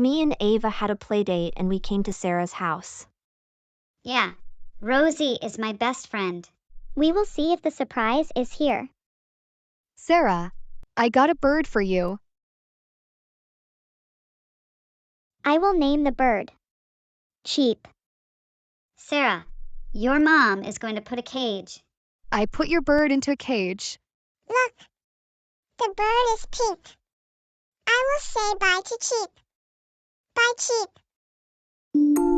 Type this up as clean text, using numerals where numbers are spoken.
Me and Ava had a play date and we came to Sarah's house. Yeah, Rosie is my best friend. We will see if the surprise is here. Sarah, I got a bird for you. I will name the bird Cheap. Sarah, your mom is going to put a cage. I put your bird into a cage. Look, the bird is pink. I will say bye to Cheap. Bye, Cheap.